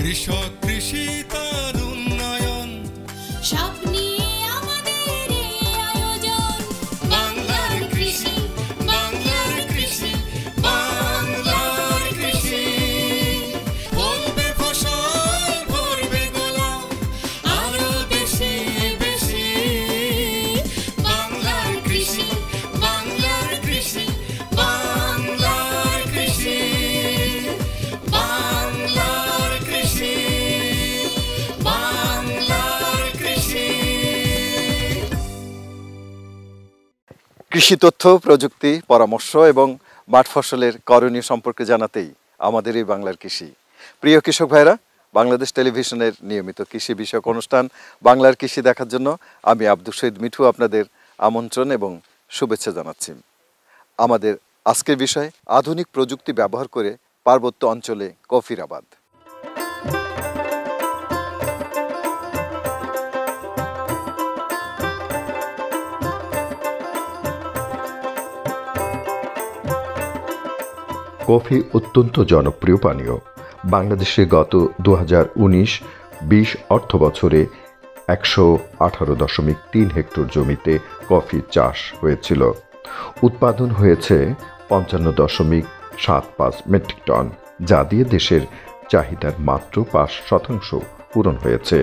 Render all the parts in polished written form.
কৃষক কৃষি তার উন্নয়ন সব নিয়ে আমাদের এই আয়োজন। বাংলার কৃষি, বাংলার কৃষি, বাংলার কৃষি। ফলবে ফসল, ভরবে গোলা, আরো বেশি বেশি। বাংলার কৃষি, বাংলার কৃষি, বাংলার কৃষি, বাংলার কৃষি, বাংলার কৃষি। কৃষি তথ্য, প্রযুক্তি, পরামর্শ এবং মাঠ ফসলের করণীয় সম্পর্কে জানাতেই আমাদের এই বাংলার কৃষি। প্রিয় কৃষক ভাইরা, বাংলাদেশ টেলিভিশনের নিয়মিত কৃষি বিষয়ক অনুষ্ঠান বাংলার কৃষি দেখার জন্য আমি আব্দুল শহীদ মিঠু আপনাদের আমন্ত্রণ এবং শুভেচ্ছা জানাচ্ছি। আমাদের আজকের বিষয় আধুনিক প্রযুক্তি ব্যবহার করে পার্বত্য অঞ্চলে কফির আবাদ। কফি অত্যন্ত জনপ্রিয় পানীয়। বাংলাদেশে গত 2019-20 অর্থ বছরে 118.3 হেক্টর জমিতে কফি চাষ হয়েছিল। উৎপাদন হয়েছে 55.75 মেট্রিক টন, যা দিয়ে দেশের চাহিদার মাত্র 5% পূরণ হয়েছে।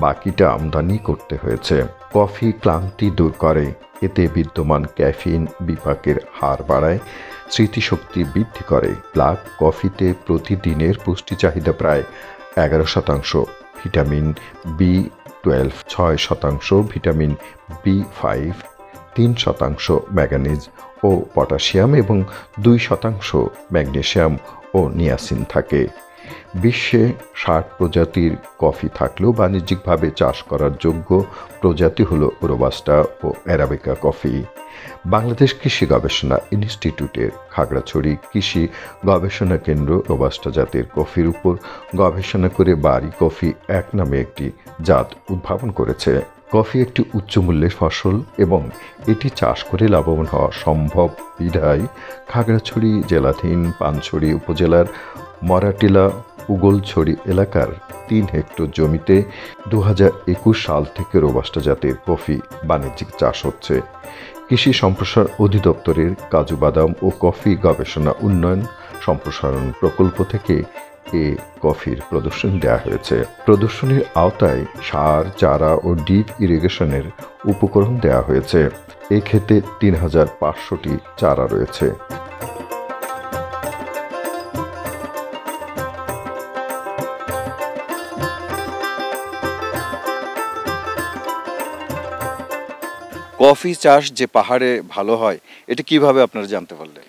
বাকিটা আমদানি করতে হয়েছে। কফি ক্লান্তি দূর করে, এতে বিদ্যমান ক্যাফিন বিপাকের হার বাড়ায়, স্মৃতিশক্তি বৃদ্ধি করে। ব্ল্যাক কফিতে প্রতিদিনের পুষ্টি চাহিদা প্রায় 11%, vitamin B12 6%, vitamin B5 3%, manganese ও পটাশিয়াম এবং 2% ম্যাগনেসিয়াম ও নিয়াসিন থাকে। বিশ্বে 60 প্রজাতির কফি থাকলেও বাণিজ্যিকভাবে চাষ করার যোগ্য প্রজাতি হল রোবাস্টা ও অ্যারাবিকা কফি। বাংলাদেশ কৃষি গবেষণা ইনস্টিটিউটের খাগড়াছড়ি কৃষি গবেষণা কেন্দ্র রোবাস্টা জাতের কফির উপর গবেষণা করে বাড়ি কফি 1 নামে একটি জাত উদ্ভাবন করেছে। কফি একটি উচ্চমূল্যের ফসল এবং এটি চাষ করে লাভবান হওয়া সম্ভব বিধায় খাগড়াছড়ি জেলাধীন পানছড়ি উপজেলার মরাটিলা উগলছড়ি এলাকার 3 হেক্টর জমিতে 2021 সাল থেকে রোবাস্টা জাতের কফি বাণিজ্যিক চাষ হচ্ছে। কৃষি সম্প্রসারণ অধিদপ্তরের কাজু বাদাম ও কফি গবেষণা উন্নয়ন সম্প্রসারণ প্রকল্প থেকে এ কফির প্রদর্শনী দেওয়া হয়েছে। প্রদর্শনীর আওতায় সার, চারা ও ডিপ ইরিগেশনের উপকরণ দেওয়া হয়েছে। এই ক্ষেত্রে 3500টি চারা রয়েছে। কফি চাষ যে পাহাড়ে ভালো হয়, এটা কিভাবে আপনারা জানতে পারলেন?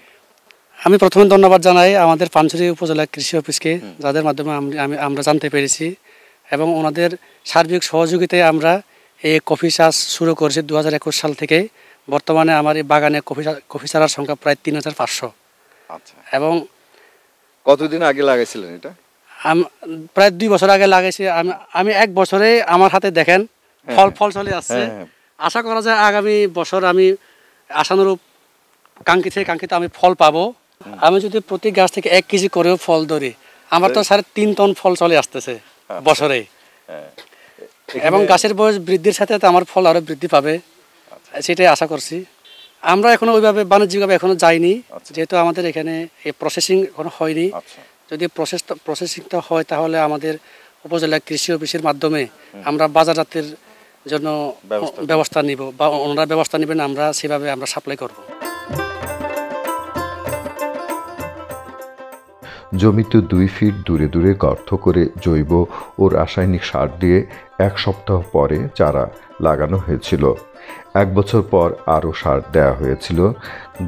আমি প্রথমে ধন্যবাদ জানাই আমাদের পানছড়ি উপজেলা কৃষি অফিসকে, যাদের মাধ্যমে আমরা জানতে পেরেছি এবং ওনাদের সার্বিক সহযোগিতায় আমরা এই কফি চাষ শুরু করেছি 2021 সাল থেকে। বর্তমানে আমার এই বাগানে কফি চারার সংখ্যা প্রায় 3500। আচ্ছা, এবং কতদিন আগে লাগাইছিলেন এটা? প্রায় 2 বছর আগে লাগাইছি। আমি 1 বছরে আমার হাতে দেখেন ফল চলে আসছে। আশা করা যায় আগামী বছর আমি আশানুরূপ কাঙ্ক্ষিত আমি ফল পাবো। আমি যদি প্রতি গাছ থেকে 1 কেজি করেও ফল ধরি, আমার তো 3.5 টন ফল চলে আসতেছে বছরে। এবং গাছের বয়স বৃদ্ধির সাথে আমার ফল আরো বৃদ্ধি পাবে, সেটাই আশা করছি। আমরা এখনো ওইভাবে বাণিজ্যিকভাবে এখনো যাইনি, যেহেতু আমাদের এখানে এই প্রসেসিং এখনো হয়নি। যদি প্রসেসিংটা হয় তাহলে আমাদের উপজেলা কৃষি অফিসের মাধ্যমে আমরা বাজারজাতের জন্য ব্যবস্থা নিব, বা ওনারা ব্যবস্থা নেবেন, আমরা সেভাবে আমরা সাপ্লাই করব। জমিতে 2 ফিট দূরে দূরে গর্ত করে জৈব ও রাসায়নিক সার দিয়ে 1 সপ্তাহ পরে চারা লাগানো হয়েছিল। 1 বছর পর আরও সার দেওয়া হয়েছিল।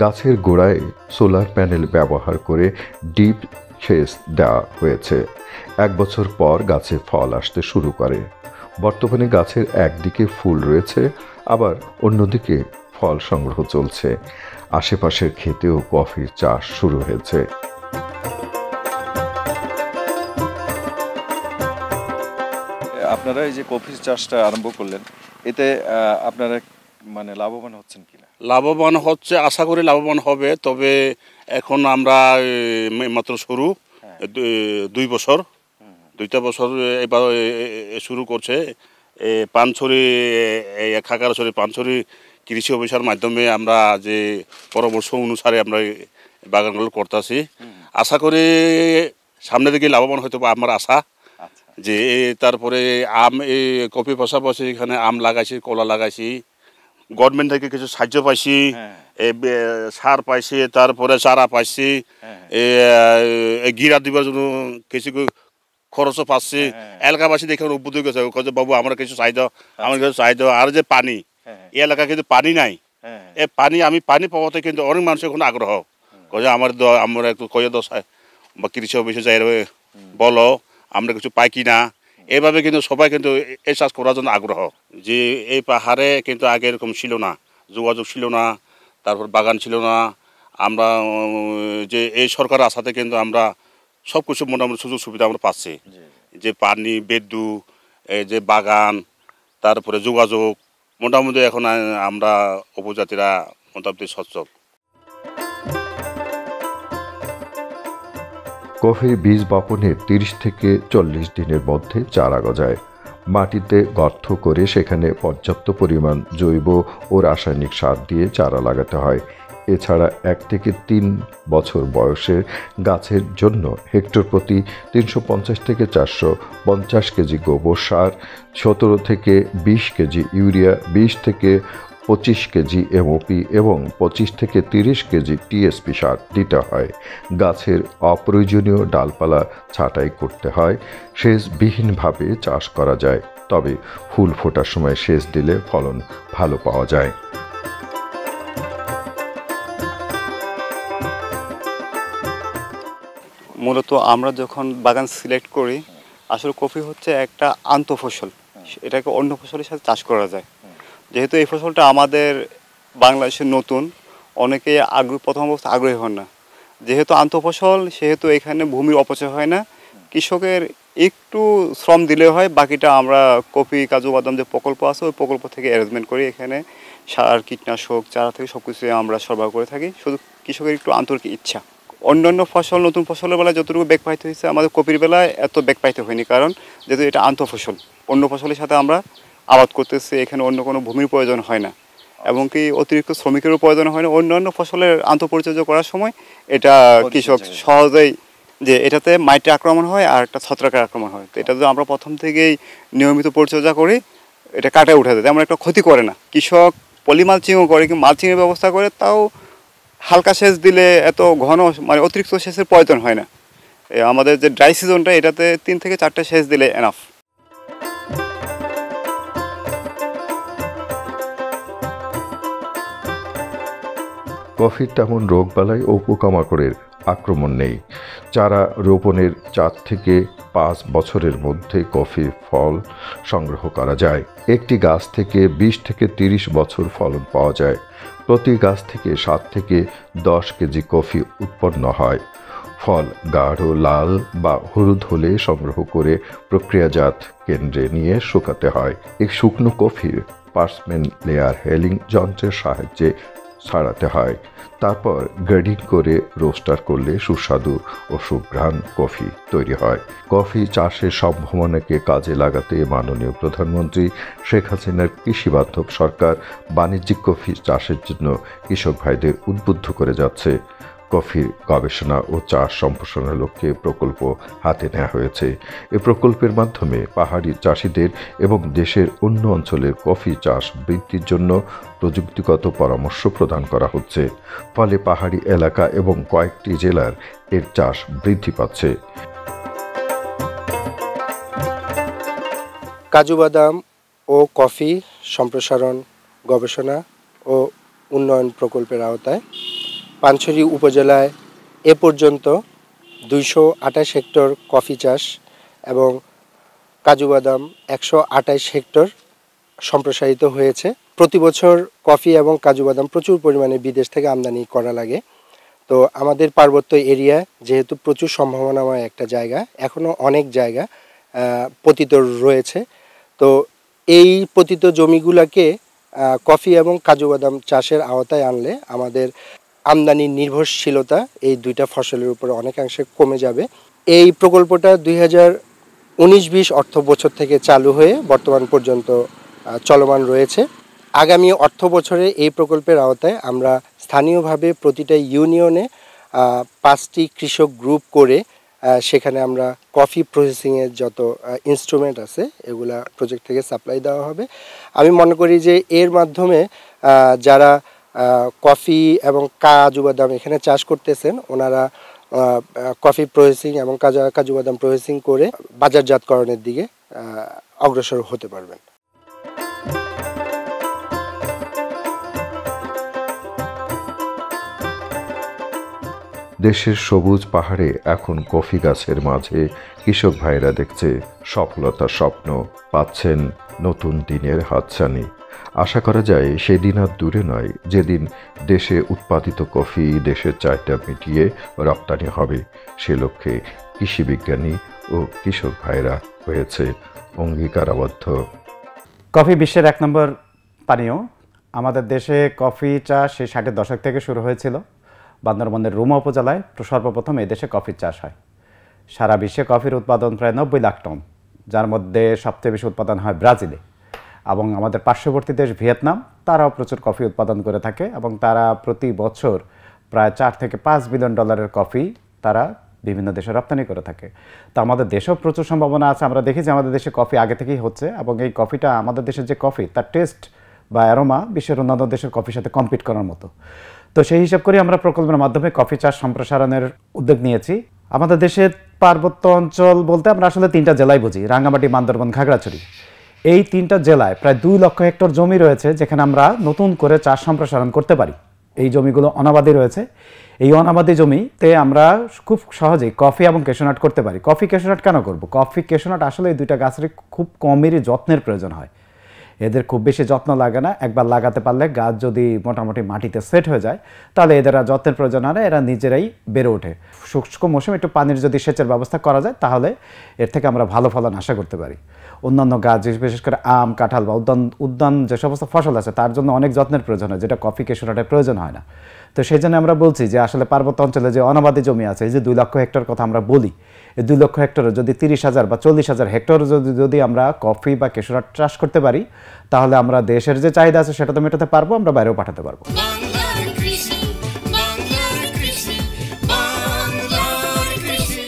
গাছের গোড়ায় সোলার প্যানেল ব্যবহার করে ডিপ সেচ দেওয়া হয়েছে। 1 বছর পর গাছে ফল আসতে শুরু করে। বর্তমানে গাছের একদিকে ফুল রয়েছে, আবার অন্যদিকে ফল সংগ্রহ চলছে। আশেপাশের ক্ষেতেও কফির চাষ শুরু হয়েছে। আপনারা এই যে কফি চাষটা আরম্ভ করলেন, এতে আপনারা মানে লাভবান হচ্ছেন কিনা? লাভবান হচ্ছে, আশা করি লাভবান হবে। তবে এখন আমরা মাত্র শুরু, 2 বছর 2টা বছর এবার শুরু করছে। পানছড়ি খাগড়াছড়ি পানছড়ি কৃষি অফিসের মাধ্যমে আমরা যে পরামর্শ অনুসারে আমরা বাগানগুলো করতেছি। আশা করি সামনের দিকে লাভবান হয়তো আমার আশা। যে তারপরে আম কফি পাশাপাশি এখানে আম লাগাইছি, কলা লাগাইছি, গভর্নমেন্ট থেকে কিছু সাহায্য পাইছি, সার পাইছি, তারপরে চারা পাইছি, গিরা দিবার জন্য কিছু খরচও পাচ্ছি। এলাকাবাসী দেখে উদ্বুদ্ধ হয়ে গেছে, বাবু আমরা কিছু চাহিদা, আমার কিছু চাহিদা। আর যে পানি, এই এলাকায় কিন্তু পানি নাই। এই পানি পাওয়াতে কিন্তু অনেক মানুষের কোনো আগ্রহ যে আমরা একটু কয়ে দশায় বা কৃষি অফিসে যাই বলো আমরা কিছু পাই কি না। এভাবে কিন্তু সবাই কিন্তু এই চাষ করার জন্য আগ্রহ। যে এই পাহাড়ে কিন্তু আগে এরকম ছিল না, যোগাযোগ ছিল না, তারপর বাগান ছিল না। আমরা যে এই সরকার আসাতে কিন্তু আমরা সব কিছু মোটামুটি সুযোগ সুবিধা আমরা পাচ্ছি। যে পানি, বিদ্যুৎ, এই যে বাগান, তারপরে যোগাযোগ, মোটামুটি এখন আমরা উপজাতিরা মোটামুটি সচ্ছল। কফির বীজ বপনের 30 থেকে 40 দিনের মধ্যে চারা গজায়। মাটিতে গর্ত করে সেখানে পর্যাপ্ত পরিমাণ জৈব ও রাসায়নিক সার দিয়ে চারা লাগাতে হয়। এছাড়া 1 থেকে 3 বছর বয়সের গাছের জন্য হেক্টর প্রতি 350 থেকে 450 কেজি গোবর সার, 17 থেকে 20 কেজি ইউরিয়া, 20 থেকে 25 কেজি এমওপি এবং 25 থেকে 30 কেজি টিএসপি সার দিতে হয়। গাছের অপ্রয়োজনীয় ডালপালা ছাঁটাই করতে হয়। সেচবিহীনভাবে চাষ করা যায়, তবে ফুল ফোটার সময় সেচ দিলে ফলন ভালো পাওয়া যায়। মূলত আমরা যখন বাগান সিলেক্ট করি, আসলে কফি হচ্ছে একটা আন্তঃফসল, এটাকে অন্য ফসলের সাথে চাষ করা যায়। যেহেতু এই ফসলটা আমাদের বাংলাদেশে নতুন, অনেকে প্রথম অবস্থা আগ্রহী হন না। যেহেতু আন্তঃফসল, সেহেতু এখানে ভূমির অপচয় হয় না, কৃষকের একটু শ্রম দিলে হয়। বাকিটা আমরা কফি, কাজু বাদাম যে প্রকল্প আছে, ওই প্রকল্প থেকে অ্যারেঞ্জমেন্ট করি। এখানে সার, কীটনাশক, চারা থেকে সব কিছু আমরা সরবরাহ করে থাকি। শুধু কৃষকের একটু আন্তরিক ইচ্ছা। অন্যান্য ফসল, নতুন ফসলের বেলায় যতটুকু বেগ পাইতে হয়েছে, আমাদের কপির বেলায় এত বেগ পাইতে হয়নি, কারণ যেহেতু এটা আন্তঃফসল, অন্য ফসলের সাথে আমরা আবাদ করতেছি, এখানে অন্য কোনো ভূমির প্রয়োজন হয় না, এবং কি অতিরিক্ত শ্রমিকেরও প্রয়োজন হয় না। অন্যান্য ফসলের আন্তঃপরিচর্যা করার সময় এটা কৃষক সহজেই, যে এটাতে মাইটে আক্রমণ হয় আর একটা ছত্রাকের আক্রমণ হয়, তো এটা যদি আমরা প্রথম থেকেই নিয়মিত পরিচর্যা করি, এটা কাটায় উঠে দেয়, তেমন একটা ক্ষতি করে না। কৃষক পলিমালচিংও করে, কি মালচিংয়ের ব্যবস্থা করে, তাও হালকা সেচ দিলে এত ঘন, মানে অতিরিক্ত সেচের প্রয়োজন হয় না। আমাদের যে ড্রাই সিজনটা, এটাতে 3 থেকে 4টা সেচ দিলে এনাফ। কফির তেমন রোগবালাই ও পোকামাকড়ের আক্রমণ নেই। চারা রোপণের 4 থেকে 5 বছরের মধ্যে কফির ফল সংগ্রহ করা যায়। একটি গাছ থেকে 20 থেকে 30 বছর ফলন পাওয়া যায়। প্রতি গাছ থেকে 7 থেকে 10 কেজি কফি উৎপন্ন হয়। ফল গাঢ় লাল বা হলুদ হলে সংগ্রহ করে প্রক্রিয়াজাত কেন্দ্রে নিয়ে শুকাতে হয়। এই শুকনো কফির পার্চমেন্ট লেয়ার হেলিং যন্ত্রের সাহায্যে ছাড়াতে হয়। তারপর গ্রেডিং করে রোস্টার করলে সুস্বাদু ও সুঘ্রাণ কফি তৈরি হয়। কফি চাষের সম্ভাবনাকে কাজে লাগাতে মাননীয় প্রধানমন্ত্রী শেখ হাসিনার কৃষিবান্ধব সরকার বাণিজ্যিক কফি চাষের জন্য কৃষক ভাইদের উদ্বুদ্ধ করে যাচ্ছে। কফির গবেষণা ও চাষ সম্প্রসারণের লক্ষ্যে প্রকল্প হাতে নেওয়া হয়েছে। এ প্রকল্পের মাধ্যমে পাহাড়ি চাষিদের এবং দেশের অন্য অঞ্চলের কফি চাষ বৃদ্ধির জন্য প্রযুক্তিগত পরামর্শ প্রদান করা হচ্ছে। ফলে পাহাড়ি এলাকা এবং কয়েকটি জেলার এর চাষ বৃদ্ধি পাচ্ছে। কাজু বাদাম ও কফি সম্প্রসারণ গবেষণা ও উন্নয়ন প্রকল্পের আওতায় পানছড়ি উপজেলায় এ পর্যন্ত 228 হেক্টর কফি চাষ এবং কাজু বাদাম 128 হেক্টর সম্প্রসারিত হয়েছে। প্রতি বছর কফি এবং কাজু বাদাম প্রচুর পরিমাণে বিদেশ থেকে আমদানি করা লাগে। তো আমাদের পার্বত্য এরিয়া যেহেতু প্রচুর সম্ভাবনাময় একটা জায়গা, এখনও অনেক জায়গা পতিত রয়েছে। তো এই পতিত জমিগুলোকে কফি এবং কাজু বাদাম চাষের আওতায় আনলে আমাদের আমদানি নির্ভরশীলতা এই দুইটা ফসলের উপরে অনেকাংশে কমে যাবে। এই প্রকল্পটা 19-20 অর্থ বছর থেকে চালু হয়ে বর্তমান পর্যন্ত চলমান রয়েছে। আগামী অর্থ বছরে এই প্রকল্পের আওতায় আমরা স্থানীয়ভাবে প্রতিটা ইউনিয়নে 5টি কৃষক গ্রুপ করে সেখানে আমরা কফি প্রসেসিংয়ের যত ইনস্ট্রুমেন্ট আছে এগুলা প্রজেক্ট থেকে সাপ্লাই দেওয়া হবে। আমি মনে করি যে এর মাধ্যমে যারা কফি এবং কাজু বাদাম এখানে চাষ করতেছেন ওনারা কফি প্রসেসিং এবং কাজু বাদাম প্রসেসিং করে বাজারজাতকরণের দিকে অগ্রসর হতে পারবেন। দেশের সবুজ পাহাড়ে এখন কফি গাছের মাঝে কৃষক ভাইরা দেখছে সফলতার স্বপ্ন, পাচ্ছেন নতুন দিনের হাতছানি। আশা করা যায় সেদিন আর দূরে নয় যেদিন দেশে উৎপাদিত কফি দেশের চাহিদা মিটিয়ে রপ্তানি হবে। সে লক্ষ্যে কৃষি বিজ্ঞানী ও কৃষক ভাইরা হয়েছে অঙ্গীকারাবদ্ধ। কফি বিশ্বের 1 নম্বর পানীয়। আমাদের দেশে কফি চাষ সেই 60-এর দশক থেকে শুরু হয়েছিল। বান্দরবানের রুমা উপজেলায় সর্বপ্রথম এই দেশে কফির চাষ হয়। সারা বিশ্বে কফির উৎপাদন প্রায় 90 লাখ টন, যার মধ্যে সবচেয়ে বেশি উৎপাদন হয় ব্রাজিলে। এবং আমাদের পার্শ্ববর্তী দেশ ভিয়েতনাম, তারাও প্রচুর কফি উৎপাদন করে থাকে এবং তারা প্রতি বছর প্রায় $4 থেকে $5 বিলিয়ন কফি তারা বিভিন্ন দেশে রপ্তানি করে থাকে। তো আমাদের দেশেও প্রচুর সম্ভাবনা আছে। আমরা দেখি যে আমাদের দেশে কফি আগে থেকেই হচ্ছে এবং এই কফিটা আমাদের দেশের যে কফি তার টেস্ট বা অ্যারোমা বিশ্বের অন্যান্য দেশের কফির সাথে কম্পিট করার মতো। তো সেই হিসাব করে আমরা প্রকল্পের মাধ্যমে কফি চাষ সম্প্রসারণের উদ্যোগ নিয়েছি। আমাদের দেশের পার্বত্য অঞ্চল বলতে আমরা আসলে 3টা জেলায় বুঝি, রাঙ্গামাটি, বান্দরবান, খাগড়াছড়ি। এই 3টা জেলায় প্রায় 2 লক্ষ হেক্টর জমি রয়েছে যেখানে আমরা নতুন করে চাষ সম্প্রসারণ করতে পারি। এই জমিগুলো অনাবাদি রয়েছে। এই অনাবাদি জমিতে আমরা খুব সহজেই কফি এবং ক্যাশনাট করতে পারি। কফি ক্যাশনাট কেন করব? কফি ক্যাশনাট আসলে এই 2টা গাছের খুব কমেরই যত্নের প্রয়োজন হয়। এদের খুব বেশি যত্ন লাগে না। একবার লাগাতে পারলে গাছ যদি মোটামুটি মাটিতে সেট হয়ে যায় তাহলে এদের আর যত্নের প্রয়োজন হয় না, এরা নিজেরাই বেড়ে ওঠে। শুষ্ক মৌসুমে একটু পানির যদি সেচের ব্যবস্থা করা যায় তাহলে এর থেকে আমরা ভালো ফলন আশা করতে পারি। অন্যান্য গাছ বিশেষ করে আম, কাঁঠাল বা উদ্যান যে সমস্ত ফসল আছে তার জন্য অনেক যত্নের প্রয়োজন হয়, যেটা কফি ক্যাশনাটের প্রয়োজন হয় না। তো সেই জন্য আমরা বলছি যে আসলে পার্বত্য অঞ্চলে যে অনাবাদি জমি আছে, এই যে 2 লক্ষ হেক্টর কথা আমরা বলি, এই 2 লক্ষ হেক্টরে যদি 30,000 বা 40,000 হেক্টর যদি আমরা কফি বা ক্যাশনাট চাষ করতে পারি তাহলে আমরা দেশের যে চাহিদা আছে সেটা তো মেটাতে পারবো, আমরা বাইরেও পাঠাতে পারবো। বাংলার কৃষি, বাংলার কৃষি, বাংলার কৃষি।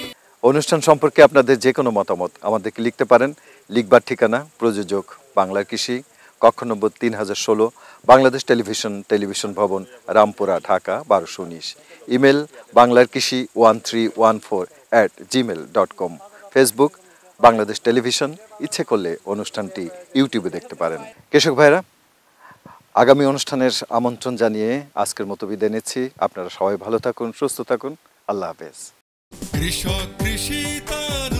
অনুষ্ঠান সম্পর্কে আপনাদের যে কোনো মতামত আমাদেরকে লিখতে পারেন। লিখবার ঠিকানা প্রযোজক বাংলার কৃষি, কক্ষ নম্বর 3016, বাংলাদেশ টেলিভিশন ভবন, রামপুরা, ঢাকা 1219। ইমেল বাংলার কৃষি 1314@gmail.com। Facebook Bangladesh television. ইচ্ছে করলে অনুষ্ঠানটি ইউটিউবে দেখতে পারেন। কৃষক ভাইরা, আগামী অনুষ্ঠানের আমন্ত্রণ জানিয়ে আজকের মতো বিদায় নিচ্ছি। আপনারা সবাই ভালো থাকুন, সুস্থ থাকুন। আল্লাহ হাফেজ। কৃষক কৃষি তার